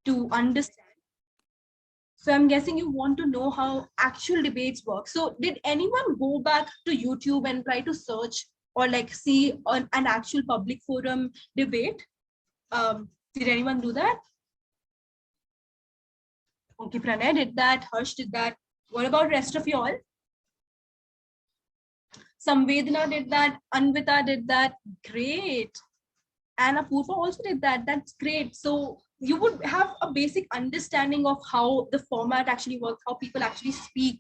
to understand. So I'm guessing you want to know how actual debates work. So did anyone go back to YouTube and try to search or like see an actual public forum debate? Did anyone do that? Okay, Pranay did that. Harsh did that. What about rest of y'all? Samvedana did that. Anvita did that. Great. And Apurva also did that. That's great. So you would have a basic understanding of how the format actually works, how people actually speak.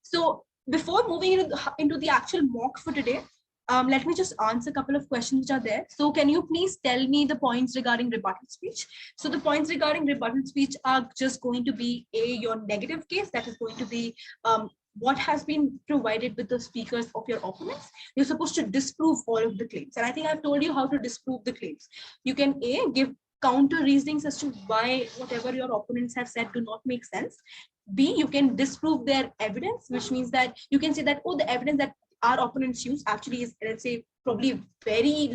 So before moving into the actual mock for today, let me just answer a couple of questions which are there. So can you please tell me the points regarding rebuttal speech? So the points regarding rebuttal speech are just going to be your negative case. That is going to be what has been provided with the speakers of your opponents. You're supposed to disprove all of the claims. And I think I've told you how to disprove the claims. You can give counter reasonings as to why whatever your opponents have said do not make sense. B, you can disprove their evidence, which means that you can say that, oh, the evidence that our opponents use actually is, let's say, probably very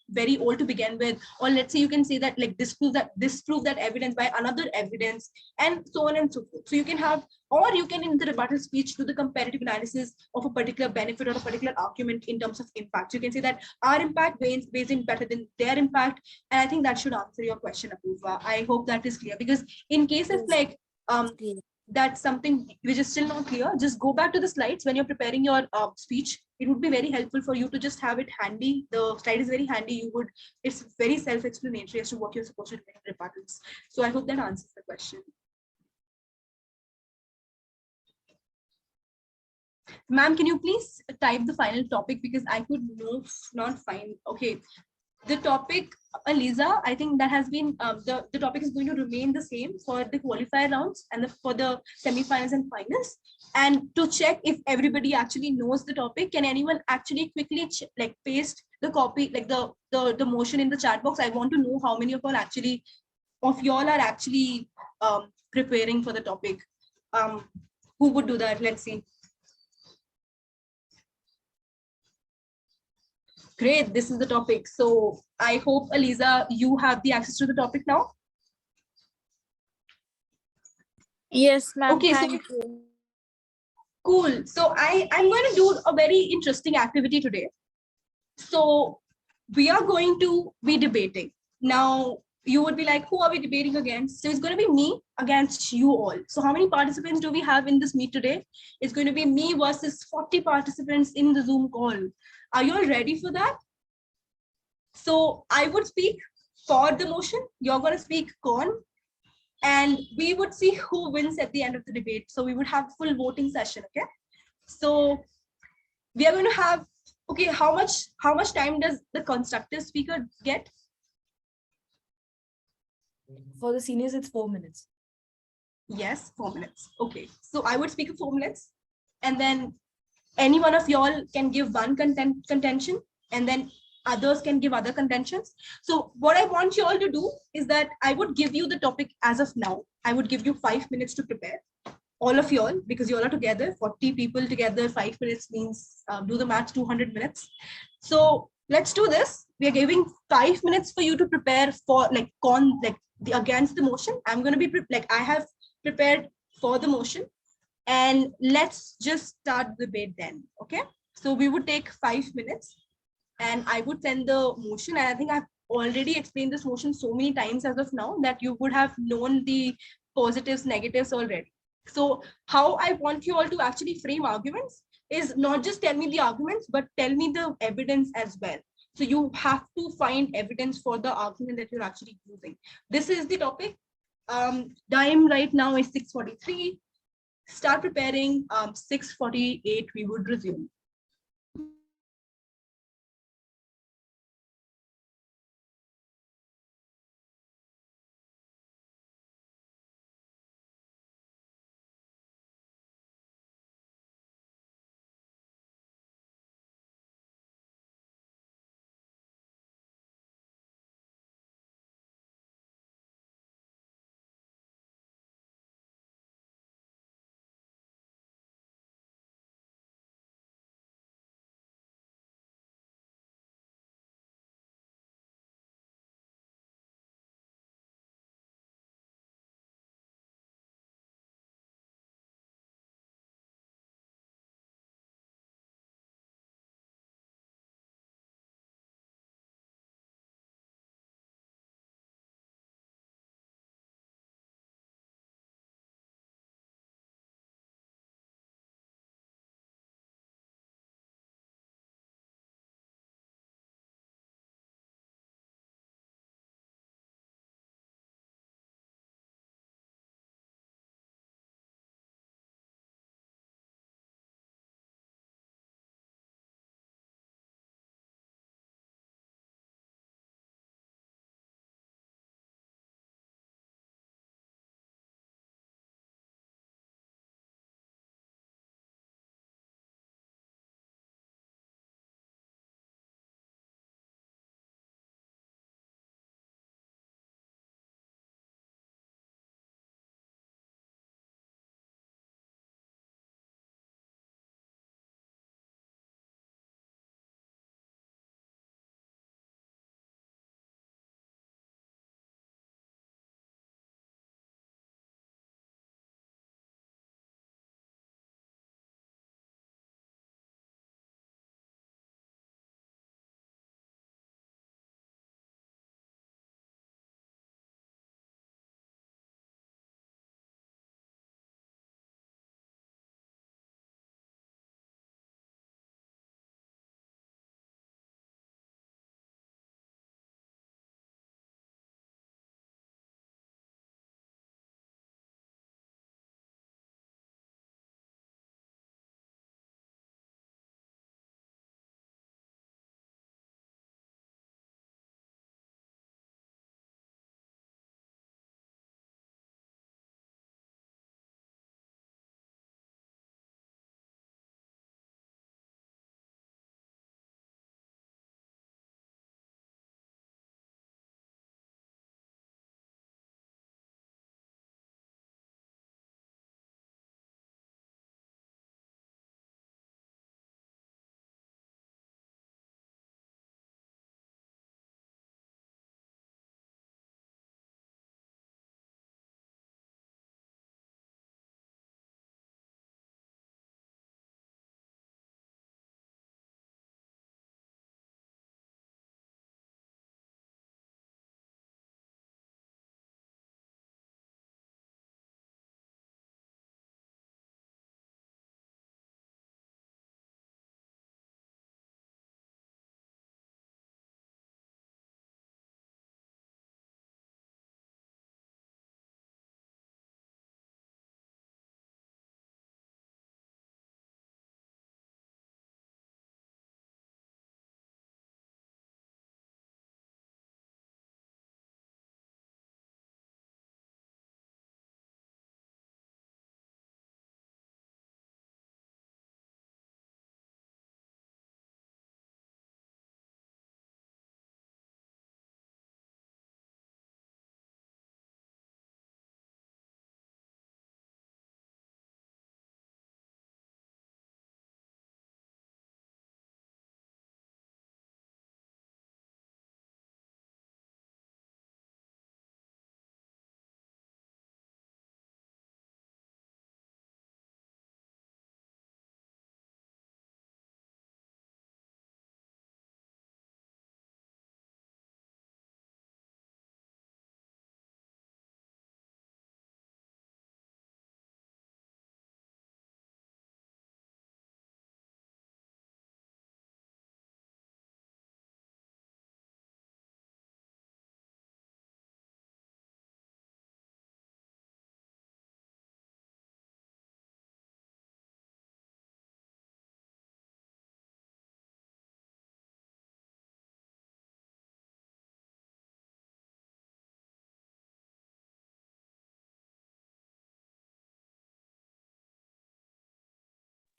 very old to begin with, or let's say you can say that like disprove that evidence by another evidence, and so on and so forth. So you can have, or you can in the rebuttal speech do the comparative analysis of a particular benefit or a particular argument in terms of impact. So you can say that our impact weighs in better than their impact, and I think that should answer your question, Apurva. I hope that is clear, because in cases like that's something which is still not clear, just go back to the slides when you're preparing your speech. It would be very helpful for you to just have it handy. The slide is very handy. It's very self-explanatory as to what you're supposed to do in rebuttals. So I hope that answers the question. Ma'am, can you please type the final topic, because I could not find. Okay, the topic, Aliza, I think that has been the topic is going to remain the same for the qualifier rounds and for the semifinals and finals. And to check if everybody actually knows the topic, can anyone actually quickly paste the copy, like the motion in the chat box? I want to know how many of y'all are actually preparing for the topic. Who would do that? Let's see. Great, this is the topic. So I hope, Aliza, you have the access to the topic now. Yes, ma'am. Okay, thank you. Cool. So I'm going to do a very interesting activity today. So we are going to be debating. Now, you would be like, who are we debating against? So it's going to be me against you all. So how many participants do we have in this meet today? It's going to be me versus 40 participants in the Zoom call. Are you all ready for that? So I would speak for the motion. You're going to speak con. And we would see who wins at the end of the debate. So we would have full voting session, okay? So we are going to have, okay, how much time does the constructive speaker get? For the seniors, it's 4 minutes. Yes, 4 minutes. Okay, so I would speak for 4 minutes, and then any one of y'all can give one contention, and then others can give other contentions. So what I want you all to do is that I would give you the topic as of now. I would give you 5 minutes to prepare, all of y'all, because you all are together, 40 people together, 5 minutes means, do the math, 200 minutes. So let's do this. We are giving 5 minutes for you to prepare for against the motion. I'm going to be I have prepared for the motion, and let's just start the debate then. Okay, so we would take 5 minutes, and I would send the motion. And I think I've already explained this motion so many times as of now that you would have known the positives, negatives already. So how I want you all to actually frame arguments is not just tell me the arguments, but tell me the evidence as well. So you have to find evidence for the argument that you're actually using. This is the topic. Time right now is 6:43. Start preparing. 6:48 we would resume.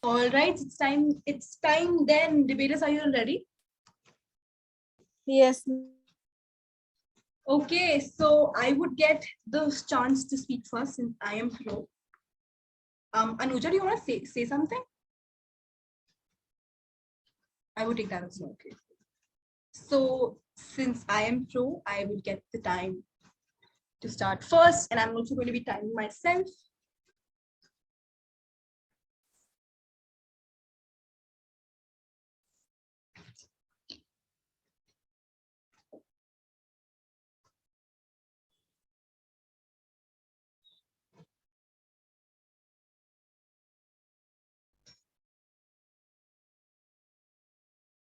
All right, it's time. It's time then. Debaters, are you all ready? Yes. Okay, so I would get the chance to speak first since I am pro. Anuja, do you want to say something? I would take that as well. Okay. So since I am pro, I will get the time to start first, and I'm also going to be timing myself.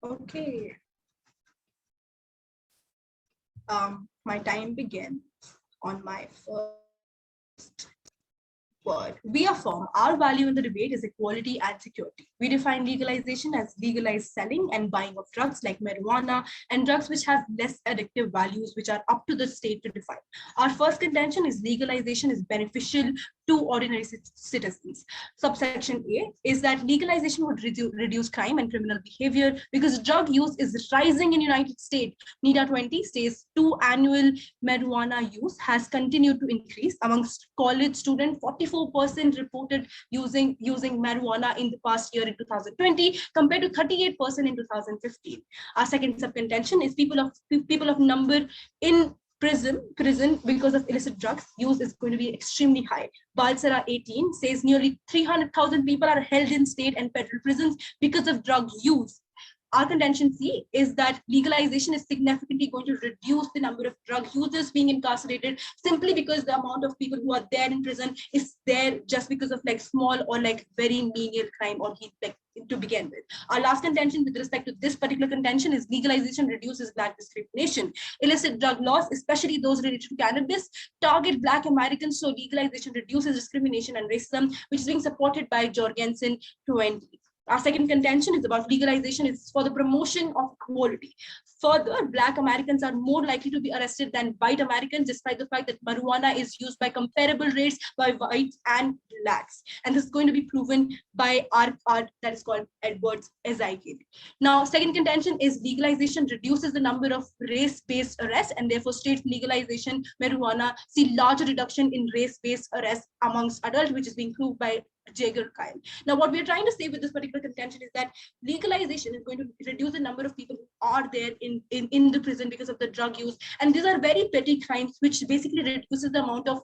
Okay. My time begins on my first word. We affirm our value in the debate is equality and security. We define legalization as legalized selling and buying of drugs like marijuana and drugs which have less addictive values, which are up to the state to define. Our first contention is legalization is beneficial to ordinary citizens. Subsection A is that legalization would reduce crime and criminal behavior because drug use is rising in United States. NIDA 20 says annual marijuana use has continued to increase amongst college students. 44% reported using marijuana in the past year in 2020 compared to 38% in 2015. Our second subcontention is people of number in prison because of illicit drugs use is going to be extremely high. Balsara 18 says nearly 300,000 people are held in state and federal prisons because of drug use. Our contention C is that legalization is significantly going to reduce the number of drug users being incarcerated simply because the amount of people who are there in prison is there just because of like small or like very menial crime or like to begin with. Our last contention with respect to this particular contention is legalization reduces Black discrimination. Illicit drug laws, especially those related to cannabis, target Black Americans, so legalization reduces discrimination and racism, which is being supported by Jorgensen 20. Our second contention is about legalization is for the promotion of equality. Further, Black Americans are more likely to be arrested than white Americans, despite the fact that marijuana is used by comparable rates by whites and Blacks. And this is going to be proven by our that is called Edwards SIK. Now, second contention is legalization reduces the number of race-based arrests, and therefore states legalization marijuana see larger reduction in race-based arrests amongst adults, which is being proved by Jager Kyle. Now, what we're trying to say with this particular contention is that legalization is going to reduce the number of people who are there in the prison because of the drug use. And these are very petty crimes, which basically reduces the amount of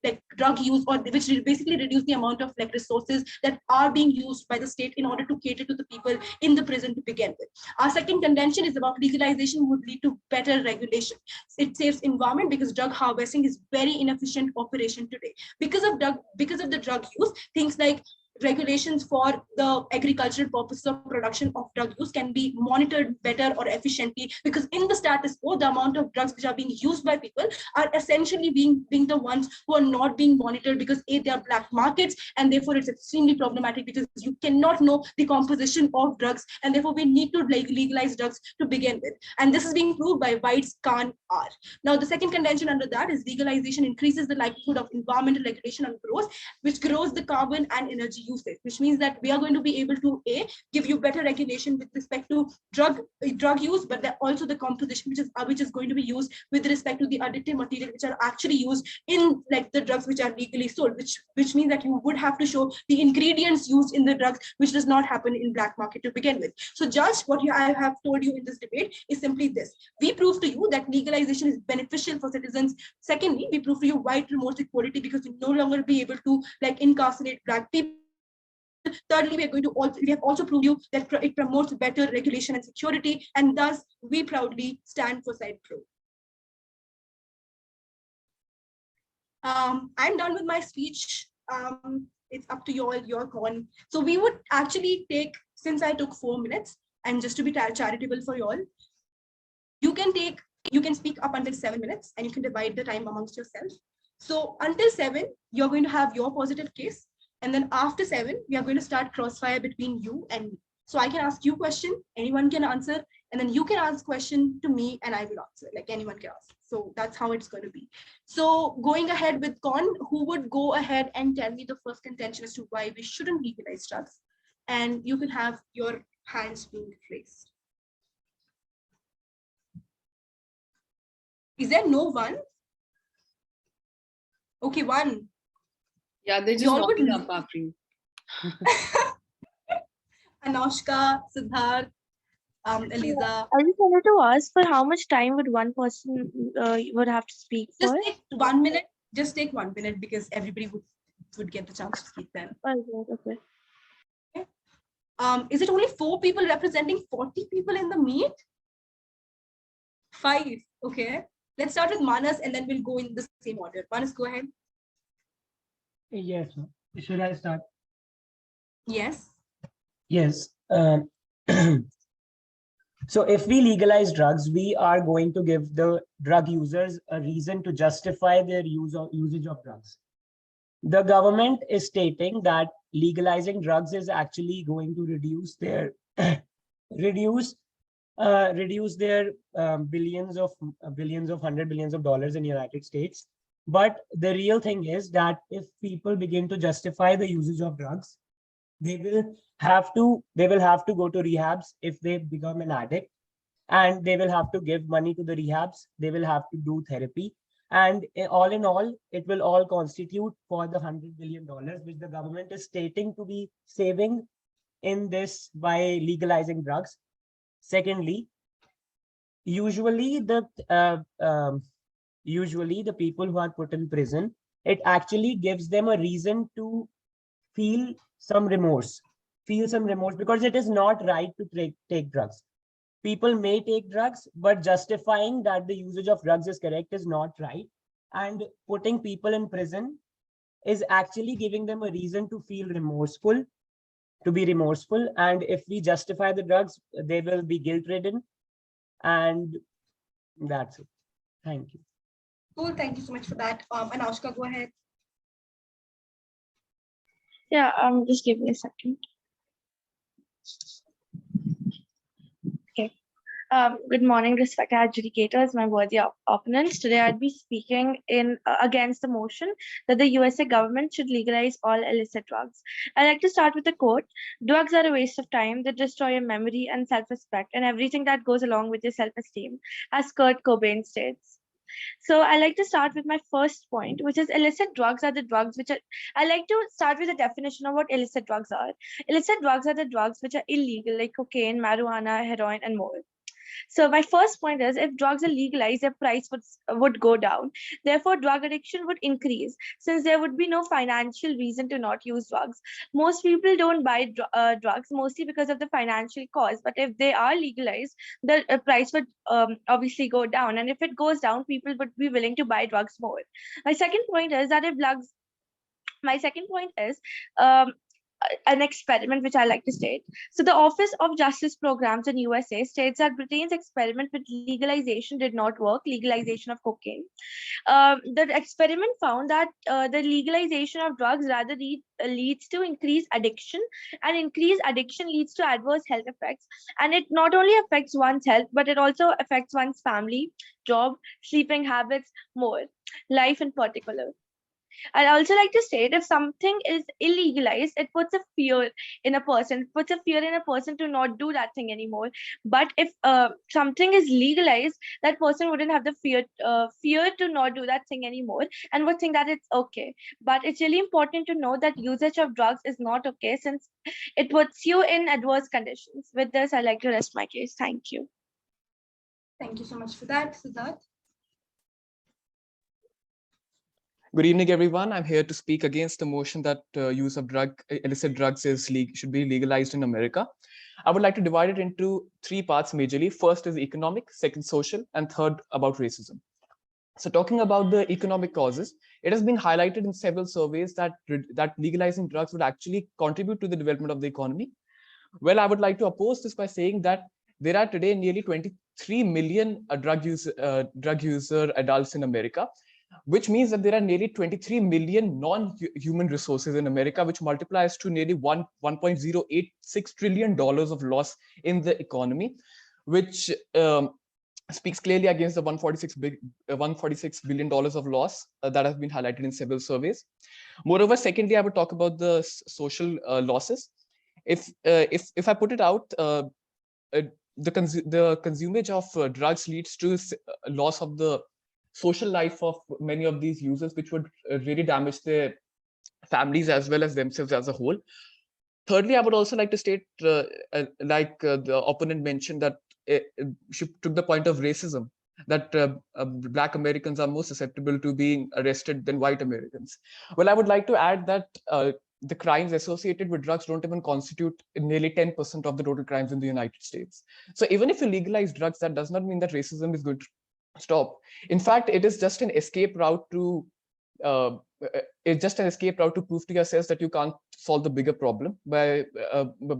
like drug use, or which basically reduce the amount of like resources that are being used by the state in order to cater to the people in the prison to begin with. Our second contention is about legalization would lead to better regulation. It saves environment because drug harvesting is very inefficient operation today. Because of the drug use, things like regulations for the agricultural purposes of production of drug use can be monitored better or efficiently, because in the status quo, the amount of drugs which are being used by people are essentially being the ones who are not being monitored, because A, they are black markets, and therefore it's extremely problematic because you cannot know the composition of drugs, and therefore we need to legalize drugs to begin with. And this is being proved by White's Khan R. Now, the second contention under that is legalization increases the likelihood of environmental regulation and growth, which grows the carbon and energy usage, which means that we are going to be able to give you better regulation with respect to drug use, but also the composition which is going to be used with respect to the addictive material which are actually used in like the drugs which are legally sold, which means that you would have to show the ingredients used in the drugs, which does not happen in black market to begin with. So judge, what I have told you in this debate is simply this: we prove to you that legalization is beneficial for citizens. Secondly, we prove to you why it promotes equality, because you no longer be able to like incarcerate black people. Thirdly, we have also proved you that it promotes better regulation and security, and thus we proudly stand for side pro. I'm done with my speech. It's up to you all, your call. So we would actually take, since I took 4 minutes, and just to be charitable for you all, you can speak up until 7 minutes, and you can divide the time amongst yourself. So until 7, you're going to have your positive case. And then after 7, we are going to start crossfire between you and me. So I can ask you a question, anyone can answer, and then you can ask question to me and I will answer, like anyone can ask. So that's how it's going to be. So going ahead with Con, who would go ahead and tell me the first contention as to why we shouldn't legalize drugs? and you can have your hands being raised. Is there no one? Okay, one. Yeah, they're just walking up, Afreen. Anushka, Siddharth, Eliza. I just wanted to ask, for how much time would one person would have to speak for? Just take 1 minute. Just take 1 minute because everybody would get the chance to speak then. Okay. Is it only 4 people representing 40 people in the meet? 5. Okay. Let's start with Manas and then we'll go in the same order. Manas, go ahead. Yes. Should I start? Yes. Yes. So if we legalize drugs, we are going to give the drug users a reason to justify their usage of drugs. The government is stating that legalizing drugs is actually going to reduce their billions of $100 billions in the United States. But the real thing is that if people begin to justify the usage of drugs, they will have to go to rehabs if they become an addict, and they will have to give money to the rehabs. They will have to do therapy, and all in all, it will all constitute for the $100 billion which the government is stating to be saving in this by legalizing drugs. Secondly, usually the people who are put in prison, it actually gives them a reason to feel some remorse because it is not right to take drugs. People may take drugs, but justifying that the usage of drugs is correct is not right. And putting people in prison is actually giving them a reason to feel remorseful, to be remorseful. And if we justify the drugs, they will be guilt-ridden. And that's it. Thank you. Cool. Thank you so much for that. Anushka, go ahead. Yeah, just give me a second. Okay. Good morning, respected adjudicators, my worthy opponents. Today, I'd be speaking against the motion that the USA government should legalize all illicit drugs. I'd like to start with a quote: "Drugs are a waste of time. They destroy your memory and self-respect and everything that goes along with your self-esteem," as Kurt Cobain states. So I like to start with my first point, which is illicit drugs are the drugs which are, I like to start with a definition of what illicit drugs are. Illicit drugs are the drugs which are illegal, like cocaine, marijuana, heroin, and more. So my first point is, if drugs are legalized, their price would go down. Therefore, drug addiction would increase, since there would be no financial reason to not use drugs. Most people don't buy drugs mostly because of the financial cost. But if they are legalized, the price would obviously go down. And if it goes down, people would be willing to buy drugs more. My second point is that an experiment which I like to state. So the Office of Justice Programs in USA states that Britain's experiment with legalization did not work, legalization of cocaine. The experiment found that the legalization of drugs rather leads to increased addiction, and increased addiction leads to adverse health effects. And it not only affects one's health, but it also affects one's family, job, sleeping habits, more, life in particular. I'd also like to state, if something is illegalized, it puts a fear in a person, to not do that thing anymore. But if something is legalized, that person wouldn't have the fear to not do that thing anymore and would think that it's okay. But it's really important to know that usage of drugs is not okay, since it puts you in adverse conditions. With this, I'd like to rest my case. Thank you. Thank you so much for that, Siddharth. Good evening, everyone. I'm here to speak against the motion that use of illicit drugs should be legalized in America. I would like to divide it into 3 parts majorly. First is economic, second social, and third about racism. So talking about the economic causes, it has been highlighted in several surveys that legalizing drugs would actually contribute to the development of the economy. Well, I would like to oppose this by saying that there are today nearly 23 million drug user adults in America, which means that there are nearly 23 million non-human resources in America, which multiplies to nearly $1.086 trillion of loss in the economy, which speaks clearly against the $146 billion of loss that has been highlighted in several surveys. Moreover, secondly, I would talk about the social losses. If I put it out, the consumage of drugs leads to loss of the social life of many of these users, which would really damage their families as well as themselves as a whole. Thirdly, I would also like to state, like the opponent mentioned, that she took the point of racism, that Black Americans are more susceptible to being arrested than white Americans. Well, I would like to add that the crimes associated with drugs don't even constitute nearly 10% of the total crimes in the United States. So even if you legalize drugs, that does not mean that racism is going to stop. In fact, it is just an escape route to prove to yourselves that you can't solve the bigger problem by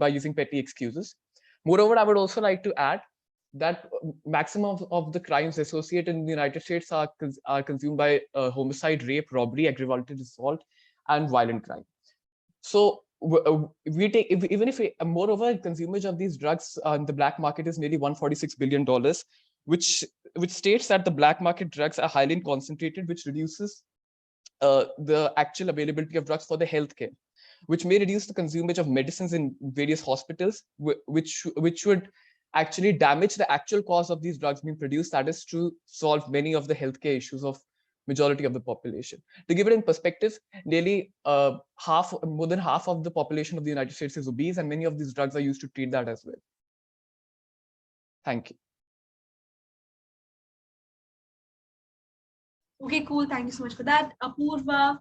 using petty excuses. Moreover, I would also like to add that maximum of the crimes associated in the United States are consumed by homicide, rape, robbery, aggravated assault, and violent crime. So moreover, consumage of these drugs on the black market is nearly $146 billion, which states that the black market drugs are highly concentrated, which reduces the actual availability of drugs for the healthcare, which may reduce the consumage of medicines in various hospitals, which would actually damage the actual cause of these drugs being produced, that is to solve many of the healthcare issues of majority of the population. To give it in perspective, nearly more than half of the population of the United States is obese, and many of these drugs are used to treat that as well. Thank you. Okay, cool. Thank you so much for that. Apurva,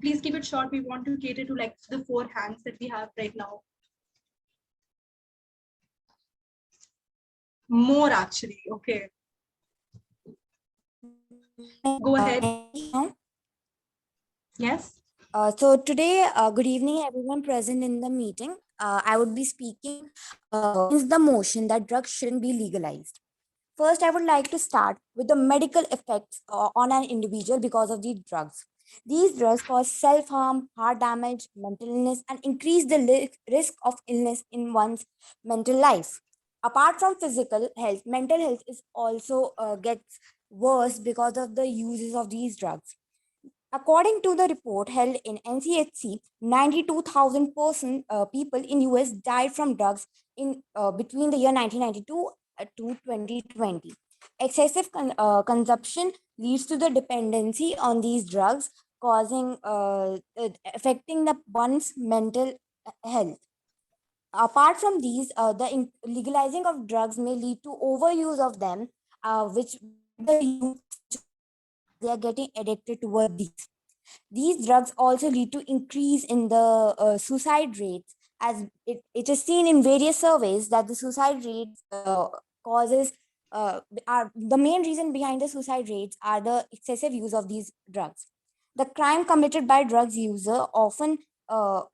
please keep it short. We want to cater to like the 4 hands that we have right now. More actually. Okay. Go ahead. Yes. So today, good evening, everyone present in the meeting. I would be speaking against the motion that drugs shouldn't be legalized. First, I would like to start with the medical effects on an individual because of these drugs. These drugs cause self-harm, heart damage, mental illness, and increase the risk of illness in one's mental life. Apart from physical health, mental health is also gets worse because of the uses of these drugs. According to the report held in NCHC, 92,000 people in US died from drugs in between the year 1992 to 2020. Excessive consumption leads to the dependency on these drugs, causing affecting the one's mental health. Apart from these, the legalizing of drugs may lead to overuse of them, which the youth they are getting addicted toward these. These drugs also lead to increase in the suicide rates, as it is seen in various surveys that the suicide rates causes are the main reason behind the suicide rates are the excessive use of these drugs. The crime committed by drugs user often are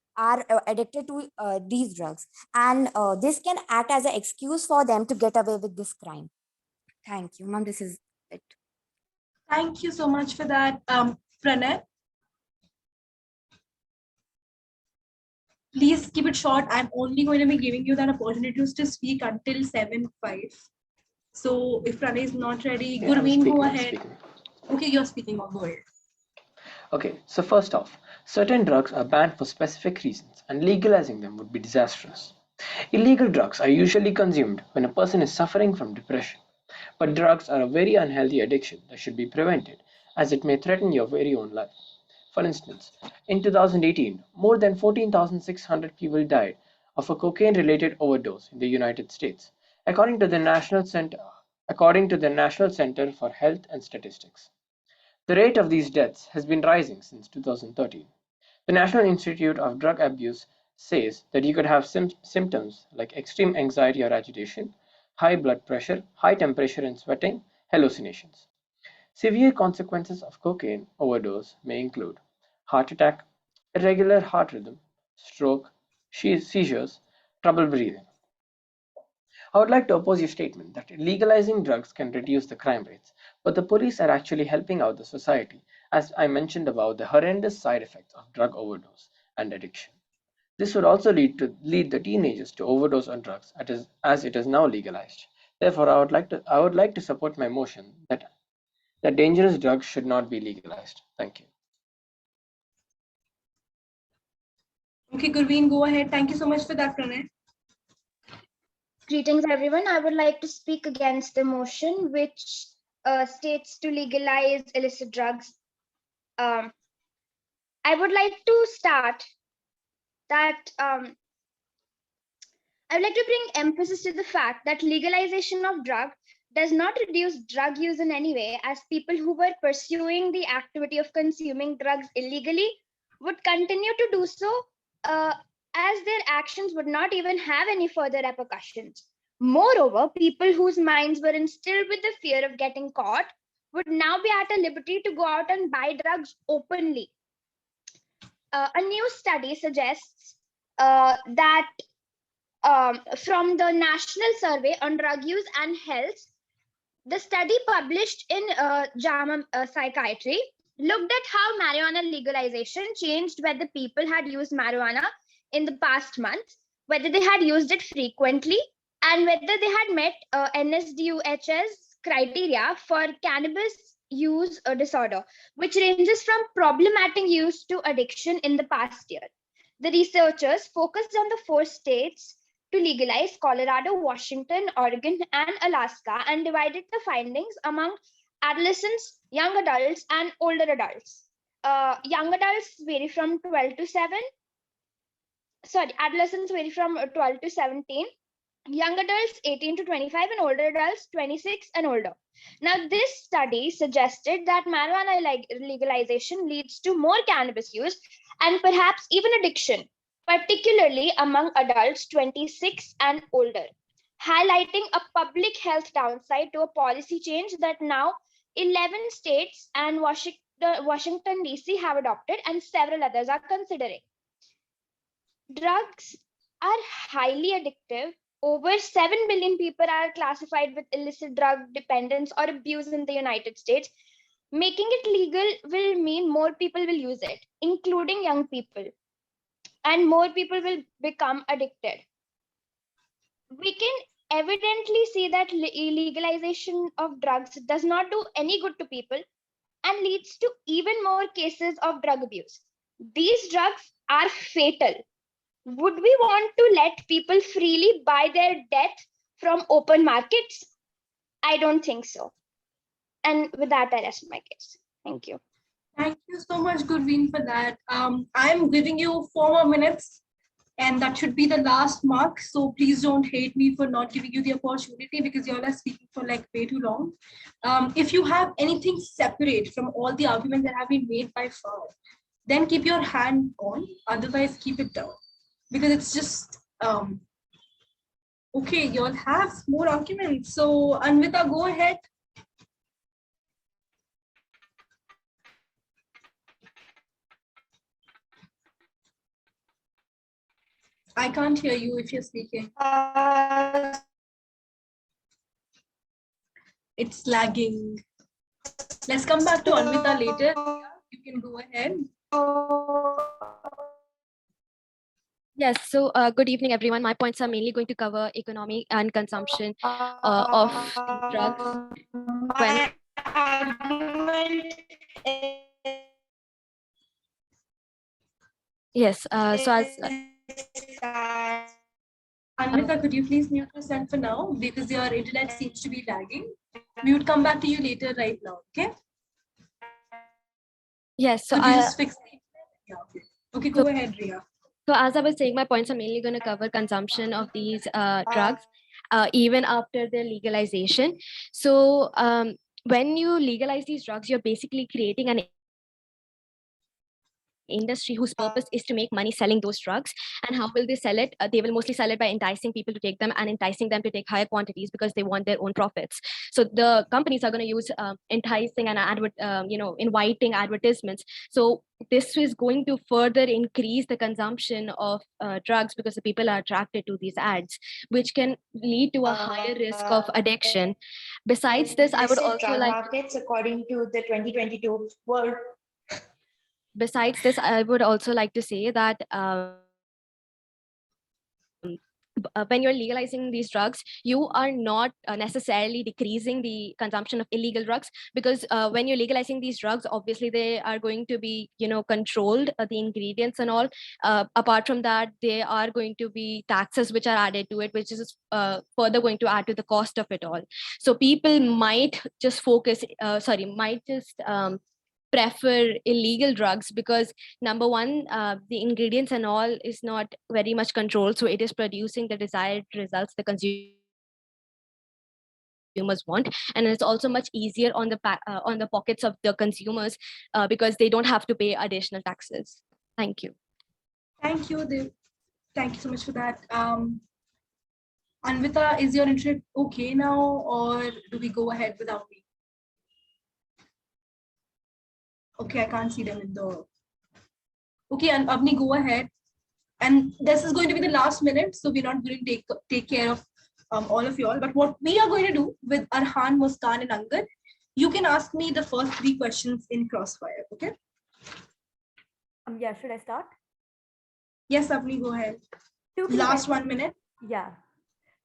addicted to these drugs, and this can act as an excuse for them to get away with this crime. Thank you, ma'am. This is it. Thank you so much for that, Pranay. Please keep it short. I'm only going to be giving you that opportunity to speak until 7:05. So if Pranay is not ready, Yeah, Gurveen, go ahead. Okay, you're speaking. Go ahead. Okay, so first off, certain drugs are banned for specific reasons, and legalizing them would be disastrous. Illegal drugs are usually consumed when a person is suffering from depression, but drugs are a very unhealthy addiction that should be prevented, as it may threaten your very own life. For instance, in 2018, more than 14,600 people died of a cocaine-related overdose in the United States, according to the National Center for Health and Statistics. The rate of these deaths has been rising since 2013. The National Institute of Drug Abuse says that you could have symptoms like extreme anxiety or agitation, high blood pressure, high temperature and sweating, hallucinations. Severe consequences of cocaine overdose may include heart attack, irregular heart rhythm, stroke, seizures, trouble breathing. I would like to oppose your statement that legalizing drugs can reduce the crime rates, but the police are actually helping out the society, as I mentioned about the horrendous side effects of drug overdose and addiction. This would also lead the teenagers to overdose on drugs as it is now legalized. Therefore, I would like to support my motion that dangerous drugs should not be legalized. Thank you. Okay, Gurveen, go ahead. Thank you so much for that, Pranay. Greetings, everyone. I would like to speak against the motion which states to legalize illicit drugs. I would like to start that I would like to bring emphasis to the fact that legalization of drug does not reduce drug use in any way, as people who were pursuing the activity of consuming drugs illegally would continue to do so, as their actions would not even have any further repercussions. Moreover, people whose minds were instilled with the fear of getting caught would now be at a liberty to go out and buy drugs openly. A new study suggests that from the National Survey on Drug Use and Health, the study published in JAMA Psychiatry looked at how marijuana legalization changed whether people had used marijuana in the past month, whether they had used it frequently, and whether they had met NSDUH's criteria for cannabis use disorder, which ranges from problematic use to addiction in the past year. The researchers focused on the 4 states to legalize: Colorado, Washington, Oregon, and Alaska, and divided the findings among adolescents, young adults, and older adults. Young adults vary from 12 to 7. Sorry, adolescents vary from 12 to 17. Young adults 18 to 25, and older adults 26 and older. Now, this study suggested that marijuana legalization leads to more cannabis use and perhaps even addiction, particularly among adults 26 and older, highlighting a public health downside to a policy change that now 11 states and Washington, D.C. have adopted, and several others are considering. Drugs are highly addictive. Over 7 billion people are classified with illicit drug dependence or abuse in the United States. Making it legal will mean more people will use it, including young people, and more people will become addicted. We can evidently see that legalization of drugs does not do any good to people and leads to even more cases of drug abuse. These drugs are fatal. Would we want to let people freely buy their death from open markets? I don't think so. And with that, I rest my case. Thank you. Thank you so much, Gurveen, for that. I'm giving you 4 more minutes, and that should be the last mark. So please don't hate me for not giving you the opportunity, because you all are speaking for like way too long. If you have anything separate from all the arguments that have been made by far, then keep your hand on. Otherwise, keep it down, because it's just okay. You all have more arguments. So Anvita, go ahead. I can't hear you if you're speaking. It's lagging. Let's come back to Anvita later. You can go ahead. Yes, so good evening, everyone. My points are mainly going to cover economy and consumption of drugs. Yes, so as Anvita, could you please mute yourself for now, because your internet seems to be lagging. We would come back to you later right now, okay? yes, so Could you just fix the internet? Yeah, okay. Okay, go ahead, Ria. So as I was saying, my points are mainly going to cover consumption of these drugs, even after their legalization. So when you legalize these drugs, you're basically creating an industry whose purpose is to make money selling those drugs. And how will they sell it? They will mostly sell it by enticing people to take them and enticing them to take higher quantities because they want their own profits. So the companies are going to use enticing and inviting advertisements. So this is going to further increase the consumption of drugs, because the people are attracted to these ads, which can lead to a higher risk of addiction. Besides this, I would also like markets according to the 2022 World. Besides this, I would also like to say that when you're legalizing these drugs, you are not necessarily decreasing the consumption of illegal drugs, because when you're legalizing these drugs, obviously they are going to be, controlled, the ingredients and all. Apart from that, there are going to be taxes which are added to it, which is further going to add to the cost of it all. So people might just prefer illegal drugs because, number one, the ingredients and all is not very much controlled, so it is producing the desired results the consumers want, and it's also much easier on the pockets of the consumers, because they don't have to pay additional taxes. Thank you. Thank you, Dev. Thank you so much for that. Anvita, is your internet okay now, or do we go ahead without me? Okay, I can't see them in the. Okay, and Avni, go ahead. And this is going to be the last minute, so we're not going to take care of all of you all. But what we are going to do with Arhan, Muskan, and Angad, you can ask me the first 3 questions in Crossfire. Okay? Yeah, should I start? Yes, Avni, go ahead. Last 1 minute. Yeah.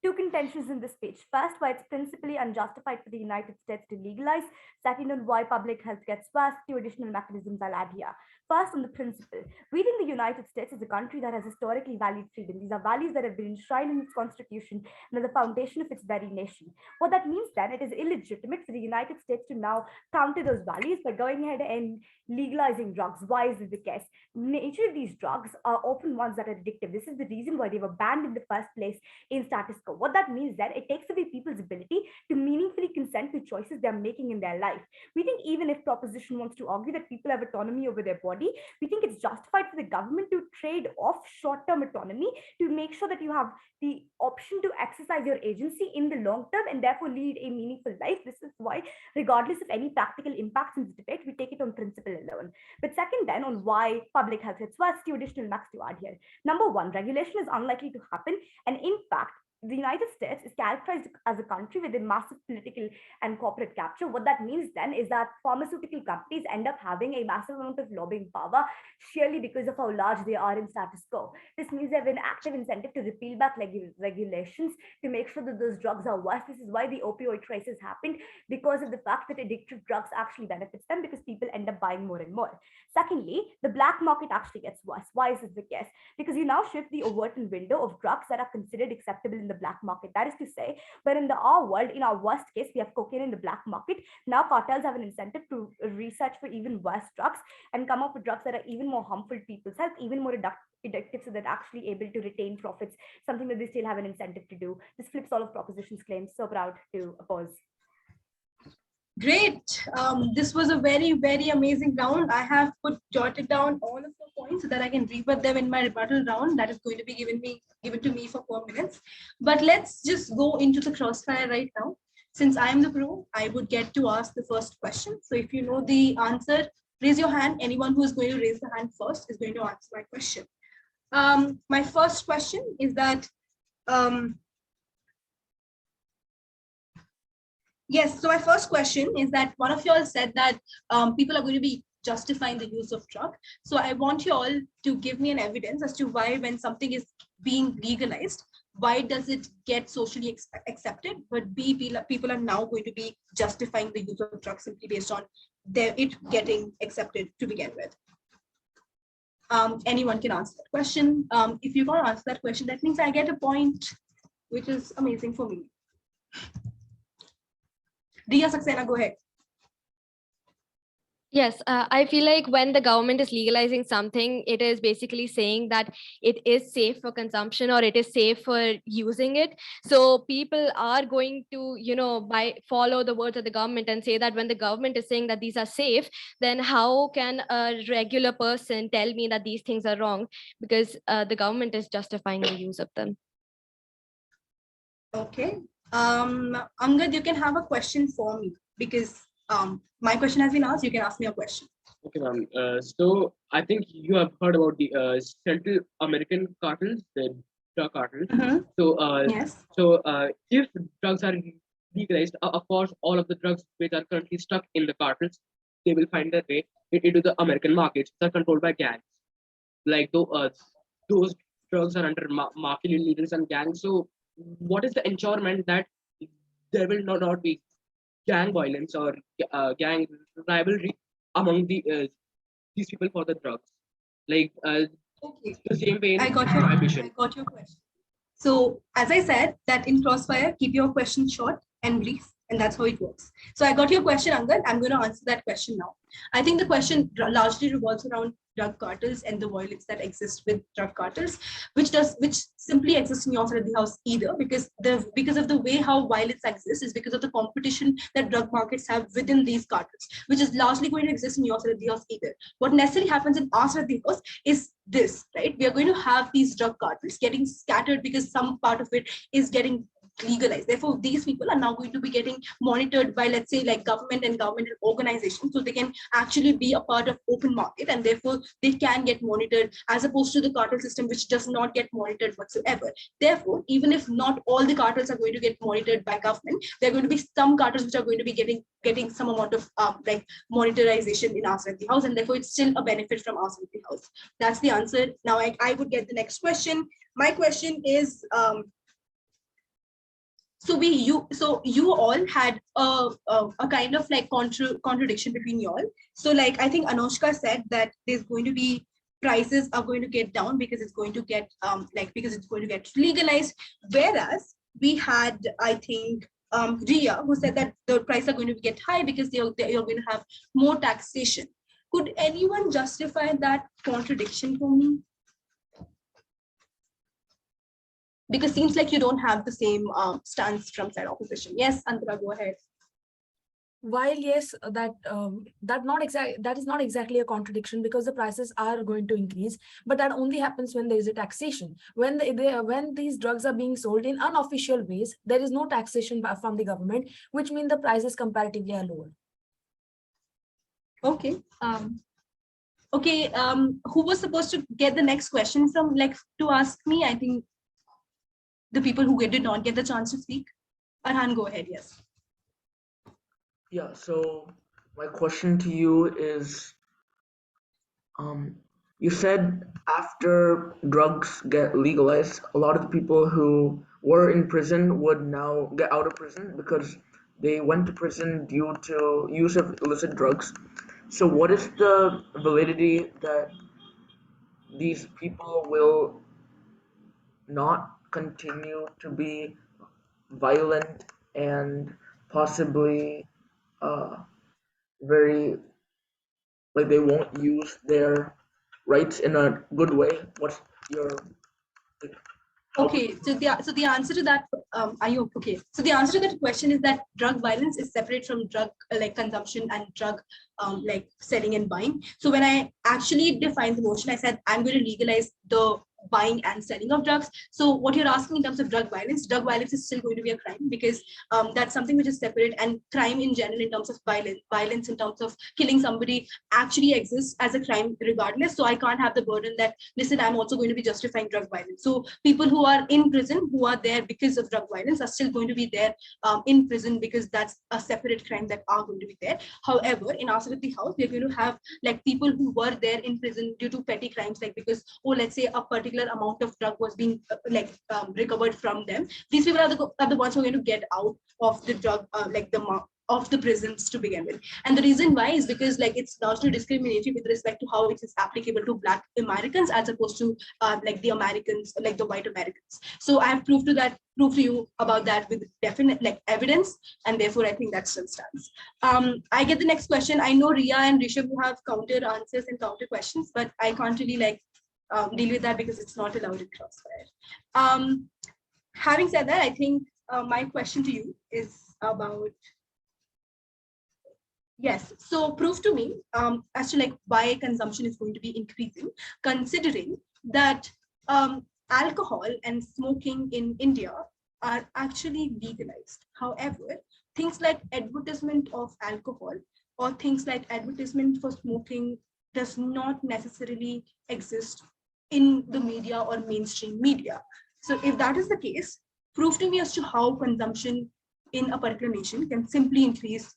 2 contentions in this speech. First, why it's principally unjustified for the United States to legalize. Second, on why public health gets worse. 2 additional mechanisms I'll add here. First, on the principle. We think the United States is a country that has historically valued freedom. These are values that have been enshrined in its constitution and are the foundation of its very nation. What that means then, it is illegitimate for the United States to now counter those values by going ahead and legalizing drugs. Why is this the case? Nature of these drugs are often ones that are addictive. This is the reason why they were banned in the first place in status quo. What that means then, it takes away people's ability to meaningfully consent to choices they're making in their life. We think even if proposition wants to argue that people have autonomy over their body, we think it's justified for the government to trade off short-term autonomy to make sure that you have the option to exercise your agency in the long term and therefore lead a meaningful life. This is why, regardless of any practical impacts in this debate, we take it on principle alone. But second then, on why public health hits worse, 2 additional max to add here. Number 1, regulation is unlikely to happen, and in fact, the United States is characterized as a country with a massive political and corporate capture. What that means then is that pharmaceutical companies end up having a massive amount of lobbying power, sheerly because of how large they are in status quo. This means they have an active incentive to repeal back regulations to make sure that those drugs are worse. This is why the opioid crisis happened, because of the fact that addictive drugs actually benefits them, because people end up buying more and more. Secondly, the black market actually gets worse. Why is this the case? Because you now shift the Overton window of drugs that are considered acceptable in the black market. That is to say, but in our world, in our worst case, we have cocaine in the black market. Now cartels have an incentive to research for even worse drugs and come up with drugs that are even more harmful to people's health, even more addictive, so that actually able to retain profits, something that they still have an incentive to do. This flips all of proposition's claims. So proud to oppose. Great. This was a very, very amazing round. I have jotted down all of the points so that I can rebut them in my rebuttal round. That is going to be given to me for 4 minutes. But let's just go into the crossfire right now. Since I am the pro, I would get to ask the first question. So if you know the answer, raise your hand. Anyone who is going to raise the hand first is going to answer my question. My first question is that yes, so my first question is that one of you all said that people are going to be justifying the use of drug. So I want you all to give me an evidence as to why, when something is being legalized, why does it get socially accepted, but people are now going to be justifying the use of drugs simply based on it getting accepted to begin with. Anyone can answer that question. If you can't answer that question, that means I get a point, which is amazing for me. Dia Saxena, go ahead. Yes, I feel like when the government is legalizing something, it is basically saying that it is safe for consumption or it is safe for using it. So people are going to, follow the words of the government and say that when the government is saying that these are safe, then how can a regular person tell me that these things are wrong? Because the government is justifying the use of them. Okay. Angad, you can have a question for me because my question has been asked. You can ask me a question. Okay, ma'am. So I think you have heard about the Central American cartels, the drug cartels. So yes. So if drugs are legalized, of course, all of the drugs which are currently stuck in the cartels, they will find their way into the American markets that are controlled by gangs. Like those drugs are under mafia leaders and gangs. So what is the ensurement that there will not be gang violence or gang rivalry among these people for the drugs? Like Okay, the same way in I got prohibition. your question. So as I said, that in Crossfire, keep your question short and brief, and that's how it works. So I got your question, Angad. I'm going to answer that question now. I think the question largely revolves around drug cartels and the violence that exists with drug cartels, which simply exists in your side of the house either, because of the way how violence exists is because of the competition that drug markets have within these cartels, which is largely going to exist in your side of the house either. What necessarily happens in our side of the house is this, right? We are going to have these drug cartels getting scattered because some part of it is getting legalized. Therefore, these people are now going to be getting monitored by, let's say, like government and governmental organizations, so they can actually be a part of open market, and therefore they can get monitored, as opposed to the cartel system, which does not get monitored whatsoever. Therefore, even if not all the cartels are going to get monitored by government, there are going to be some cartels which are going to be getting some amount of like monitorization in our side of the house, and therefore it's still a benefit from our side of the house. That's the answer. Now I would get the next question. My question is, so you all had a kind of like contradiction between you all. So like I think Anushka said that there's going to be prices are going to get down because it's going to get because it's going to get legalized, whereas we had, I think, Ria, who said that the prices are going to get high because you're going to have more taxation. Could anyone justify that contradiction for me? Because seems like you don't have the same stance from side opposition. Yes, Antara, go ahead. While yes, that is not exactly a contradiction, because the prices are going to increase, but that only happens when there is a taxation. When when these drugs are being sold in unofficial ways, there is no taxation from the government, which means the prices comparatively are lower. Okay. Okay. Who was supposed to get the next question from, like, to ask me? I think the people who did not get the chance to speak. Arhan, go ahead. Yes. Yeah, so my question to you is, you said after drugs get legalized, a lot of the people who were in prison would now get out of prison because they went to prison due to use of illicit drugs. So what is the validity that these people will not continue to be violent and possibly very, like, they won't use their rights in a good way? What's your, like, Okay, so the answer to that, are you okay? So the answer to that question is that drug violence is separate from drug like consumption and drug like selling and buying. So when I actually defined the motion, I said I'm going to legalize the buying and selling of drugs. So what you're asking in terms of drug violence is still going to be a crime, because that's something which is separate, and crime in general in terms of violence in terms of killing somebody actually exists as a crime regardless. So I can't have the burden that, listen, I'm also going to be justifying drug violence. So people who are in prison, who are there because of drug violence, are still going to be there in prison, because that's a separate crime that are going to be there. However, in our side of the house, we're going to have like people who were there in prison due to petty crimes, like because, oh, let's say a particular amount of drug was being recovered from them. These people are the ones who are going to get out of the drug of the prisons to begin with. And the reason why is because like it's largely discriminatory with respect to how it is applicable to Black Americans as opposed to like the Americans, like the white Americans. So I have proved to you about that with definite like evidence, and therefore I think that still stands. I get the next question. I know Ria and Rishabh have counter answers and counter questions, but I can't really like deal with that because it's not allowed in Crossfire. Having said that, I think my question to you is about, yes, so prove to me as to like why consumption is going to be increasing, considering that alcohol and smoking in India are actually legalized. However, things like advertisement of alcohol or things like advertisement for smoking does not necessarily exist in the media or mainstream media. So if that is the case, prove to me as to how consumption in a particular nation can simply increase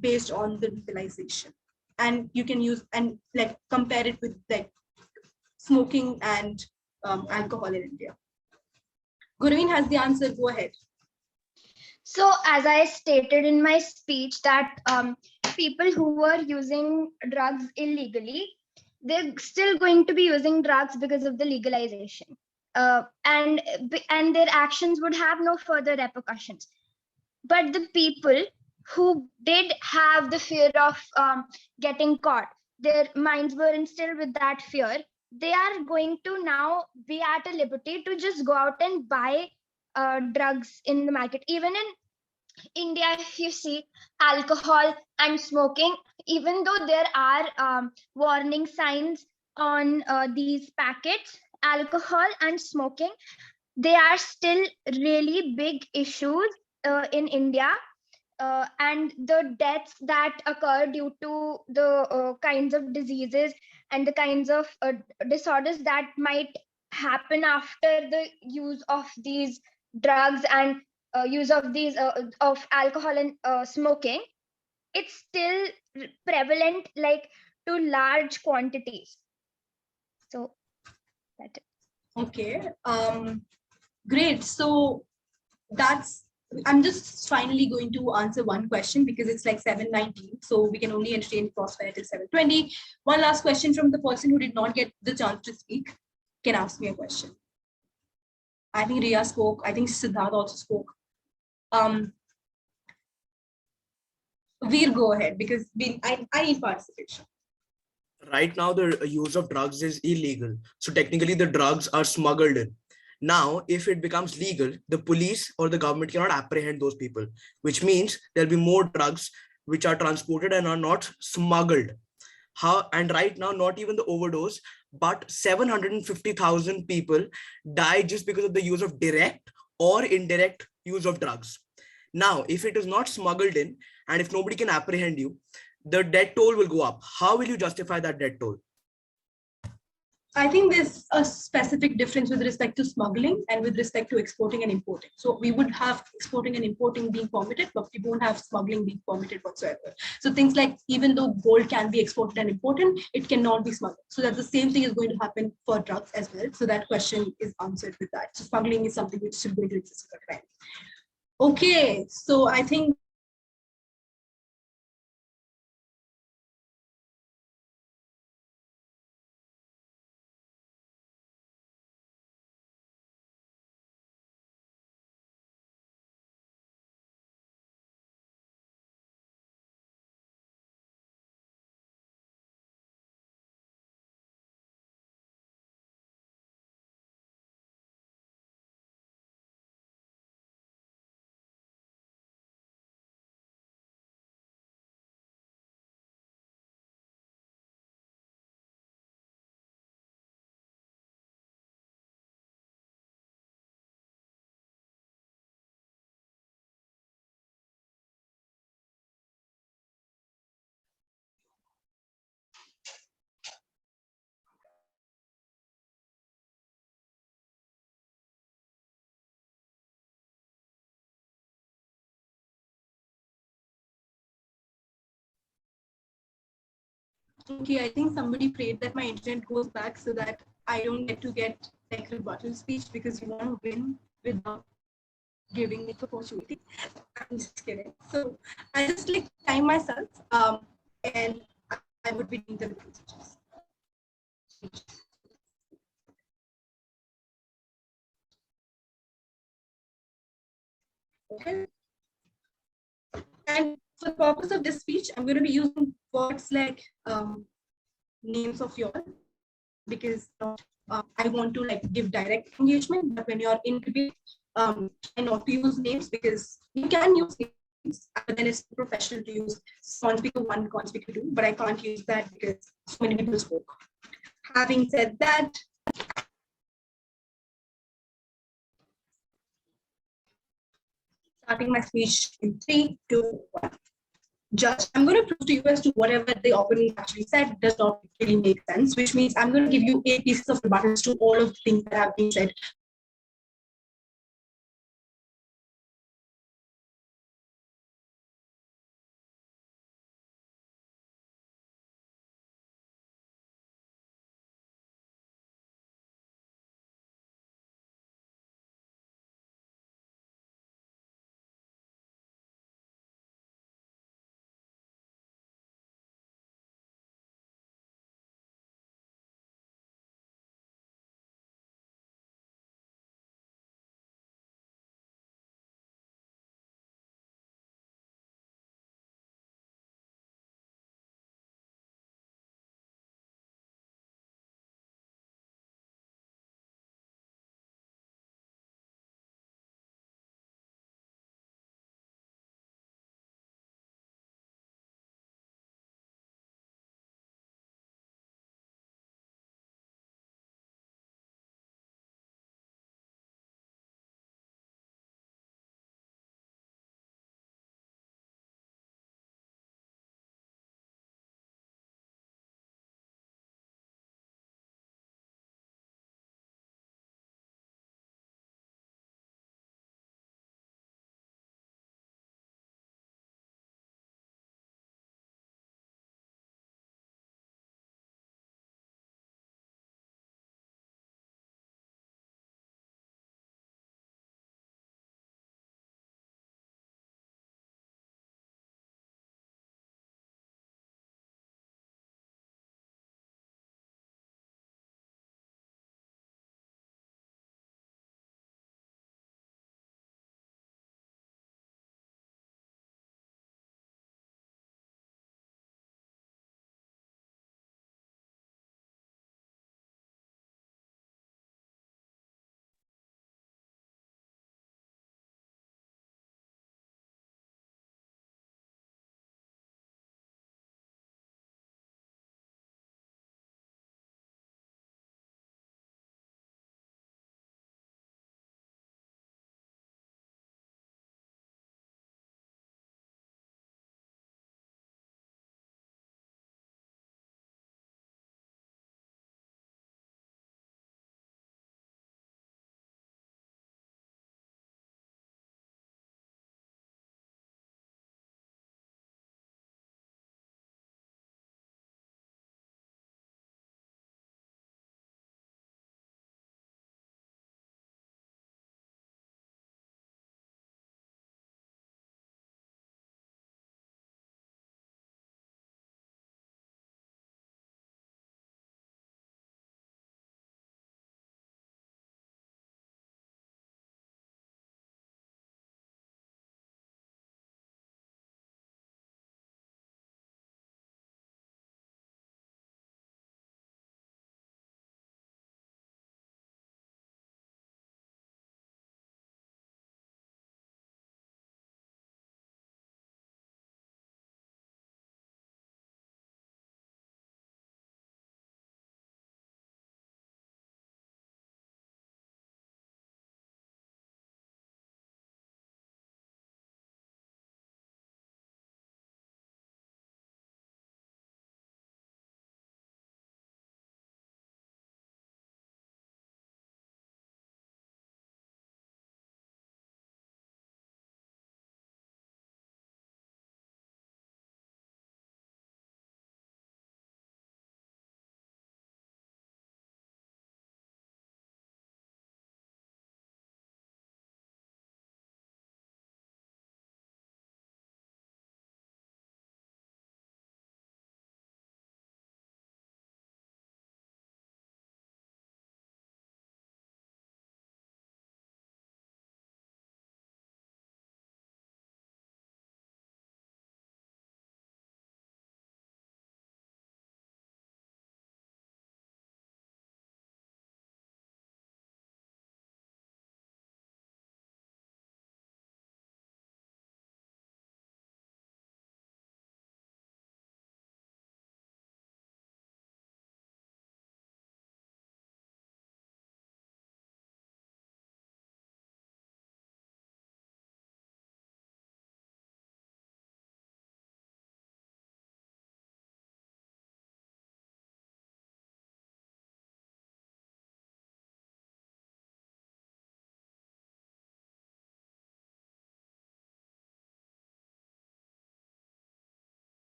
based on the legalization. And you can use and like compare it with like smoking and alcohol in India? Gurveen has the answer. Go ahead. So as I stated in my speech that people who were using drugs illegally, they're still going to be using drugs because of the legalization. And their actions would have no further repercussions. But the people who did have the fear of getting caught, their minds were instilled with that fear, they are going to now be at a liberty to just go out and buy drugs in the market. Even in India, if you see alcohol and smoking, even though there are warning signs on these packets, alcohol and smoking, they are still really big issues in India. And the deaths that occur due to the kinds of diseases and the kinds of disorders that might happen after the use of these drugs and use of these of alcohol and smoking, it's still prevalent, like to large quantities. So that's it. Okay. Great. So that's, I'm just finally going to answer one question because it's like 7:19. So we can only entertain Crossfire till 7:20. One last question from the person who did not get the chance to speak. Can ask me a question. I think Riya spoke. I think Siddharth also spoke. Veer, go ahead because I need participation. Right now, the use of drugs is illegal. So technically the drugs are smuggled in. Now, if it becomes legal, the police or the government cannot apprehend those people, which means there'll be more drugs which are transported and are not smuggled. And right now, not even the overdose, but 750,000 people die just because of the use of direct or indirect use of drugs. Now, if it is not smuggled in and if nobody can apprehend you, the death toll will go up. How will you justify that death toll? I think there's a specific difference with respect to smuggling and with respect to exporting and importing. So we would have exporting and importing being permitted, but we won't have smuggling being permitted whatsoever. So things like, even though gold can be exported and imported, it cannot be smuggled. So that the same thing is going to happen for drugs as well. So that question is answered with that. So smuggling is something which is going to exist as a crime. Okay, so I think okay, I think somebody prayed that my internet goes back so that I don't get to get like rebuttal speech because you want to win without giving me the opportunity. I'm just kidding. So I just like time myself and I would be doing the messages. Okay. And for the purpose of this speech, I'm going to be using words like names of yours because I want to like give direct engagement, but when you're in debate, try not to use names because you can use names, but then it's professional to use con-speaker 1, con-speaker 2, but I can't use that because so many people spoke. Having said that, starting my speech in 3, 2, 1. Judge, I'm going to prove to you as to whatever the opponent actually said does not really make sense, which means I'm going to give you 8 pieces of rebuttals to all of the things that have been said.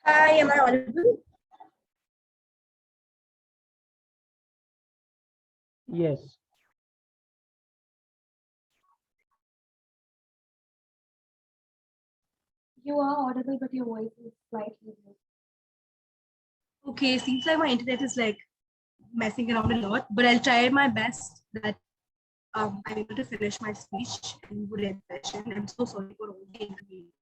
Hi, am I audible? Yes. You are audible, but your voice is slightly low. Okay, seems like my internet is like messing around a lot, but I'll try my best that I'm able to finish my speech and would end the session. I'm so sorry for all the inconvenience.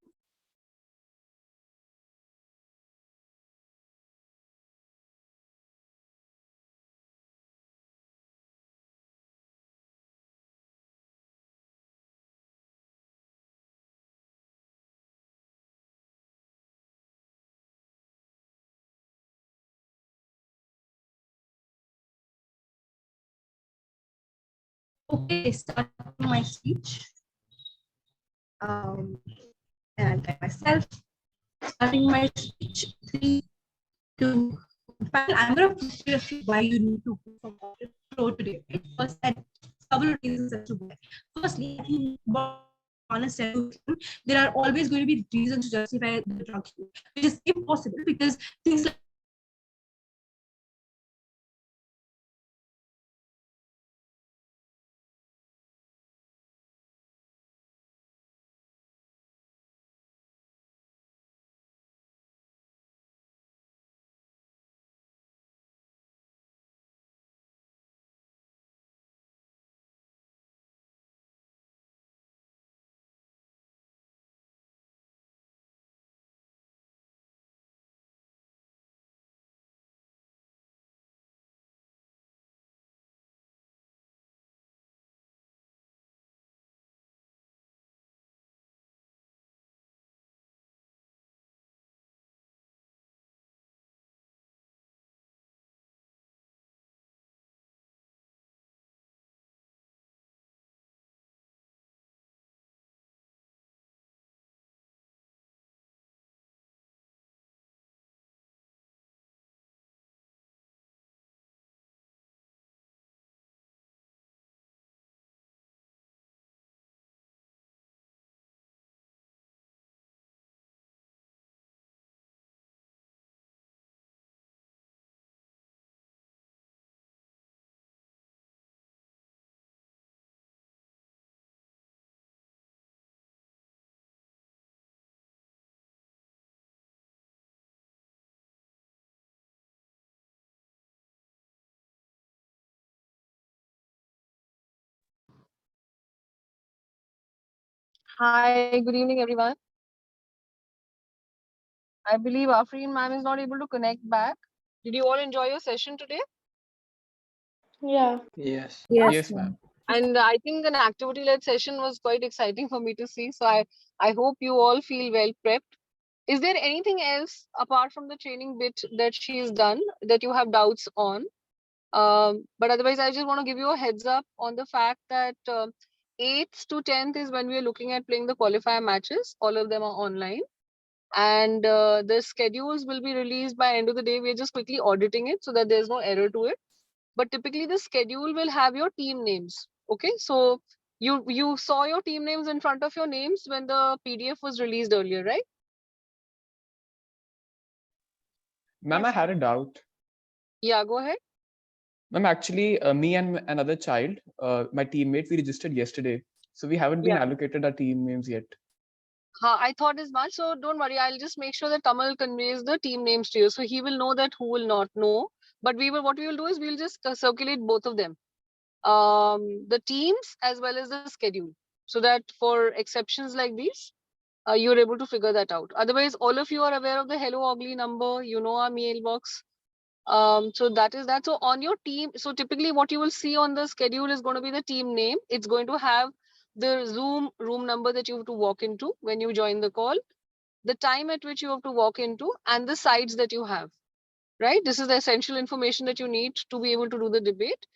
Okay, starting my speech. And I'll type myself. Starting my speech. 3, 2. I'm going to put you a few why you need to go from pro today. Right? First, and several reasons as to why. Firstly, I think honest, there are always going to be reasons to justify the drug use, which is impossible because things like Hi, good evening, everyone. I believe Afreen ma'am is not able to connect back. Did you all enjoy your session today? Yeah. Yes. Yes, ma'am. And I think an activity-led session was quite exciting for me to see. So I hope you all feel well prepped. Is there anything else apart from the training bit that she's done that you have doubts on? But otherwise, I just want to give you a heads up on the fact that 8th to 10th is when we are looking at playing the qualifier matches. All of them are online. And the schedules will be released by end of the day. We're just quickly auditing it so that there's no error to it. But typically the schedule will have your team names. Okay, so you saw your team names in front of your names when the PDF was released earlier, right? Ma'am, I had a doubt. Yeah, go ahead. Ma'am, actually, me and another child, my teammate, we registered yesterday. So we haven't been Yeah. allocated our team names yet. I thought as much. So don't worry. I'll just make sure that Kamal conveys the team names to you. So he will know that who will not know. But what we will do is we'll just circulate both of them. The teams as well as the schedule. So that for exceptions like these, you're able to figure that out. Otherwise, all of you are aware of the Hello Ugly number. You know our mailbox. So that is that. So on your team, so typically what you will see on the schedule is going to be the team name. It's going to have the Zoom room number that you have to walk into when you join the call, the time at which you have to walk into, and the sites that you have, right? This is the essential information that you need to be able to do the debate.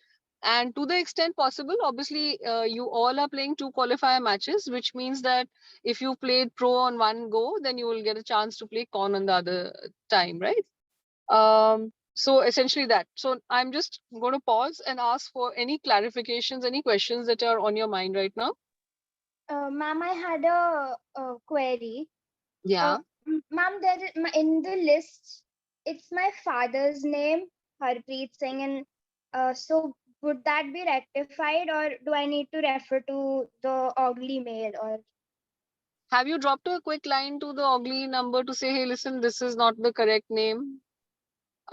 And to the extent possible, obviously, you all are playing 2 qualifier matches, which means that if you played pro on one go, then you will get a chance to play con on the other time, right? So essentially that. So I'm just going to pause and ask for any clarifications, any questions that are on your mind right now. Ma'am, I had a query. Yeah. Ma'am, in the list, it's my father's name, Harpreet Singh, and so would that be rectified, or do I need to refer to the ugly mail? Or Have you dropped a quick line to the ugly number to say, hey, listen, this is not the correct name?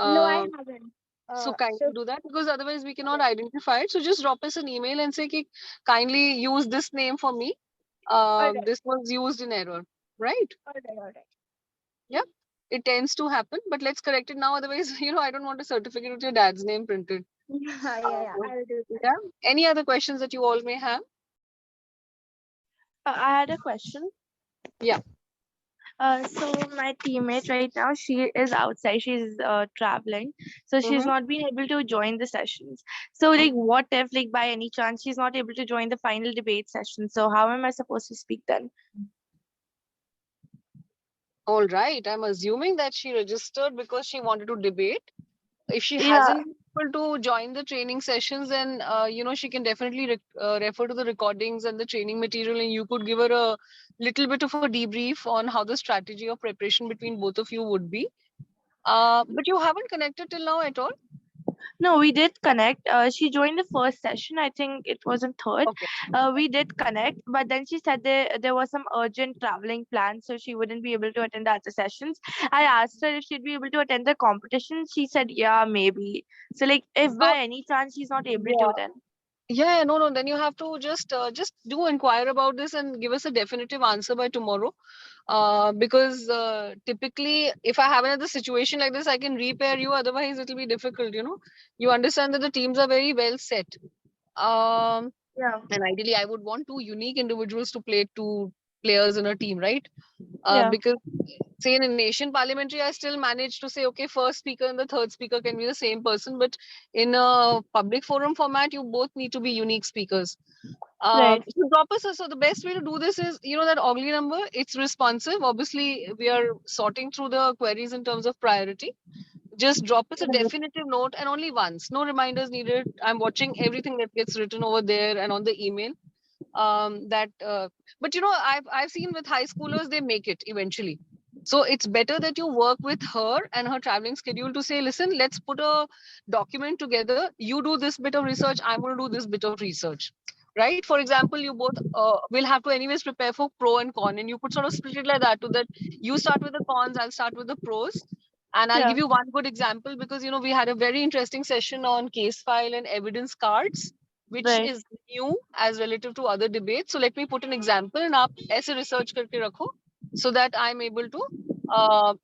no, I Uh, haven't. so So kindly do that, because otherwise we cannot identify it. So just drop us an email and say, "Ki, kindly use this name for me. all right, This was used in error," right? all right. Yeah, it tends to happen, but let's correct it now. Otherwise, I don't want a certificate with your dad's name printed. Yeah, I'll do that. Yeah. Any other questions that you all may have? I had a question. Yeah. So my teammate right now, she is outside. She's traveling, so she's Mm-hmm. not been able to join the sessions. So like, what if like by any chance she's not able to join the final debate session? So how am I supposed to speak then? All right. I'm assuming that she registered because she wanted to debate. If she Yeah, hasn't been able to join the training sessions, then she can definitely refer to the recordings and the training material, and you could give her a little bit of a debrief on how the strategy of preparation between both of you would be. But you haven't connected till now at all. no, we did connect. She joined the first session. I think it was in third. Okay. We did connect, but then she said there was some urgent traveling plans, so she wouldn't be able to attend the other sessions. I asked her if she'd be able to attend the competition. She said, yeah, maybe. So like, if So by any chance she's not able to, yeah, then no. Then you have to just do inquire about this and give us a definitive answer by tomorrow. Because typically, if I have another situation like this, I can repair you. Otherwise, it'll be difficult. You understand that the teams are very well set. Um, yeah, and ideally, I would want two unique individuals to play two players in a team, right? yeah, Because say in a nation parliamentary, I still manage to say, okay, first speaker and the third speaker can be the same person, but in a public forum format, you both need to be unique speakers. right, So drop us. So the best way to do this is, that ugly number. It's responsive. Obviously, we are sorting through the queries in terms of priority. Just drop us a right, definitive note, and only once. No reminders needed. I'm watching everything that gets written over there and on the email. But I've seen with high schoolers, they make it eventually. So it's better that you work with her and her traveling schedule to say, listen, let's put a document together. You do this bit of research, I'm going to do this bit of research, right? For example, you both will have to anyways prepare for pro and con, and you could sort of split it like that, to that you start with the cons, I'll start with the pros. And I'll yeah, give you one good example, because we had a very interesting session on case file and evidence cards, which right, is new as relative to other debates. So let me put an example, and आप ऐसे research करके रखो, so that I'm able to,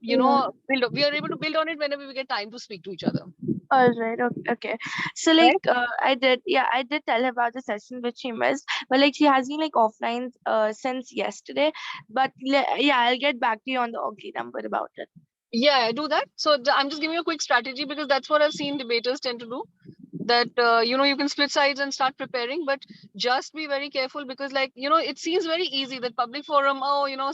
yeah. we are able to build on it whenever we get time to speak to each other. All right, okay, okay. So like, Right? I did tell her about the session which she missed, but like she has been like offline since yesterday. But yeah, I'll get back to you on the ugly number about it. Yeah, I do that. So I'm just giving you a quick strategy, because that's what I've seen debaters tend to do. That you can split sides and start preparing, but just be very careful, because it seems very easy that public forum,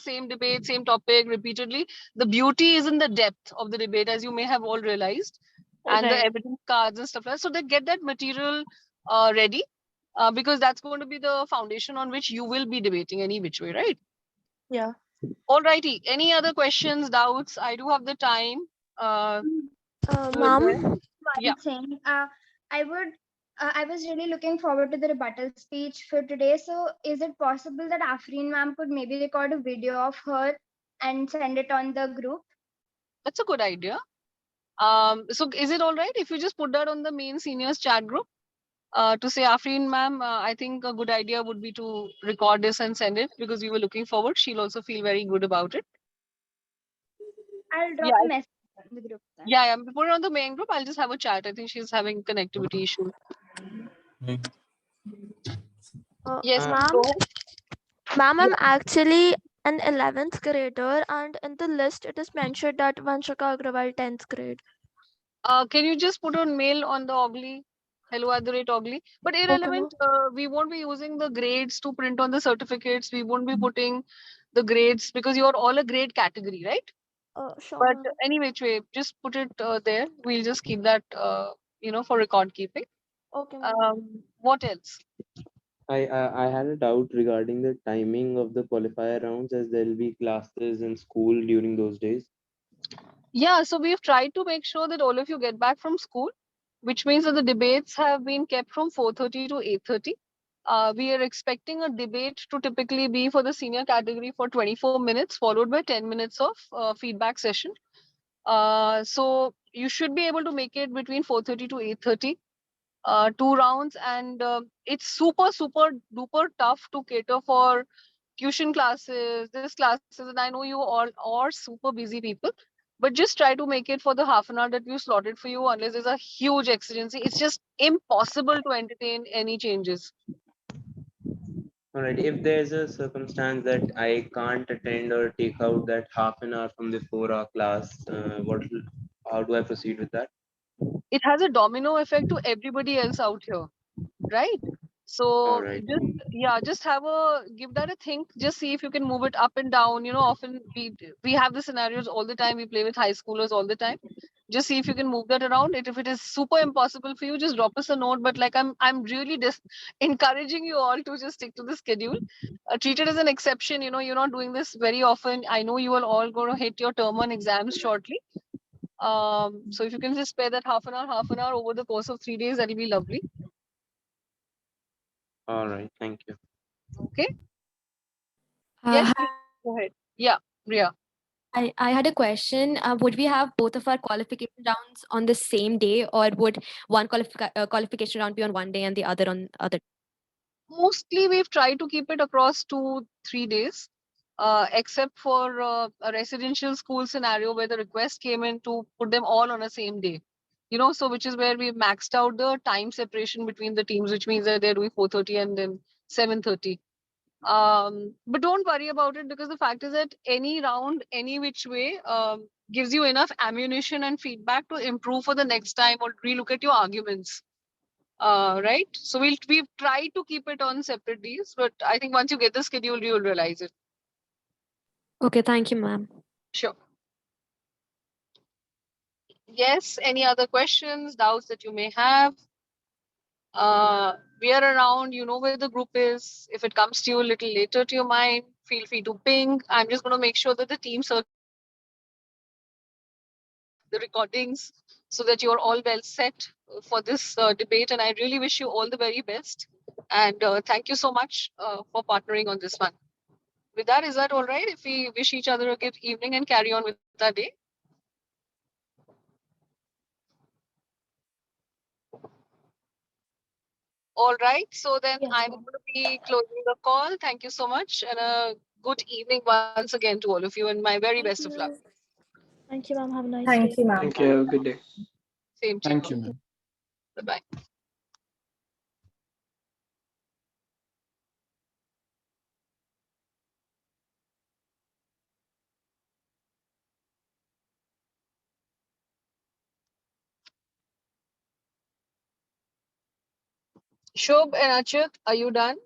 same debate, same topic repeatedly. The beauty is in the depth of the debate, as you may have all realized, and the Right. evidence cards and stuff like that. So they get that material ready, because that's going to be the foundation on which you will be debating any which way, right? Yeah. All righty. Any other questions, doubts? I do have the time. Do it there. Ma'am, Yeah. one thing. I was really looking forward to the rebuttal speech for today. So, is it possible that Afreen ma'am could maybe record a video of her and send it on the group? That's a good idea. So is it all right if you just put that on the main seniors chat group to say, Afreen ma'am, I think a good idea would be to record this and send it, because we were looking forward. She'll also feel very good about it. I'll drop Yeah. a message in the group then. Yeah. Put it on the main group. I'll just have a chat. I think she's having connectivity issues. Yes, please Ma'am, go ahead. I'm actually an 11th grader, and in the list it is mentioned that Vanshika Agrawal 10th grade. Can you just put on mail on the Ogly, hello@ogly? But irrelevant, we won't be using the grades to print on the certificates. We won't be putting the grades, because you're all a grade category, right? Sure, But ma'am. anyway, just put it there. We'll just keep that, for record keeping. Okay, ma'am. What else? I had a doubt regarding the timing of the qualifier rounds, as there will be classes in school during those days. Yeah, so we've tried to make sure that all of you get back from school, which means that the debates have been kept from 4:30 to 8:30. We are expecting a debate to typically be for the senior category for 24 minutes, followed by 10 minutes of feedback session. So you should be able to make it between 4:30 to 8:30. 2 rounds, and it's super duper tough to cater for tuition classes, this classes, and I know you all are super busy people, but just try to make it for the half an hour that we slotted for you, unless there's a huge exigency. It's just impossible to entertain any changes. All right. If there's a circumstance that I can't attend or take out that half an hour from the 4-hour class, how do I proceed with that? It has a domino effect to everybody else out here, right? So right. just give that a think. Just see if you can move it up and down. You know, often we have the scenarios all the time. We play with high schoolers all the time. Just see if you can move that around. If it is super impossible for you, just drop us a note. But like I'm really just encouraging you all to just stick to the schedule. Treat it as an exception. You know, you're not doing this very often. I know you are all going to hit your term one exams shortly. So if you can just spare that half an hour over the course of 3 days, that'll be lovely. All right. Thank you. Okay. Yes, please go ahead. Yeah, Ria. I had a question. Would we have both of our qualification rounds on the same day, or would one qualification round be on one day and the other on other? Mostly we've tried to keep it across 2-3 days, except for a residential school scenario where the request came in to put them all on the same day. You know, so which is where we maxed out the time separation between the teams, which means that they're doing 4:30 and then 7:30. But don't worry about it, because the fact is that any round, any which way, gives you enough ammunition and feedback to improve for the next time or relook at your arguments. Right? So we've tried to keep it on separate days, but I think once you get the schedule, you'll realize it. Okay, thank you, ma'am. Sure. Yes, any other questions, doubts that you may have? We are around, you know where the group is. If it comes to you a little later to your mind, feel free to ping. I'm just going to make sure that the team the recordings so that you're all well set for this debate. And I really wish you all the very best. And thank you so much for partnering on this one. With that, is that all right if we wish each other a good evening and carry on with our day? All right. So then I'm going to be closing the call. Thank you so much. And a good evening once again to all of you, and my very best of luck. Thank you, ma'am. Have a nice day. Thank you, ma'am. Thank you. Have a good day. Same to Thank you. you, ma'am. Bye-bye. Shobh and Achyut, are you done?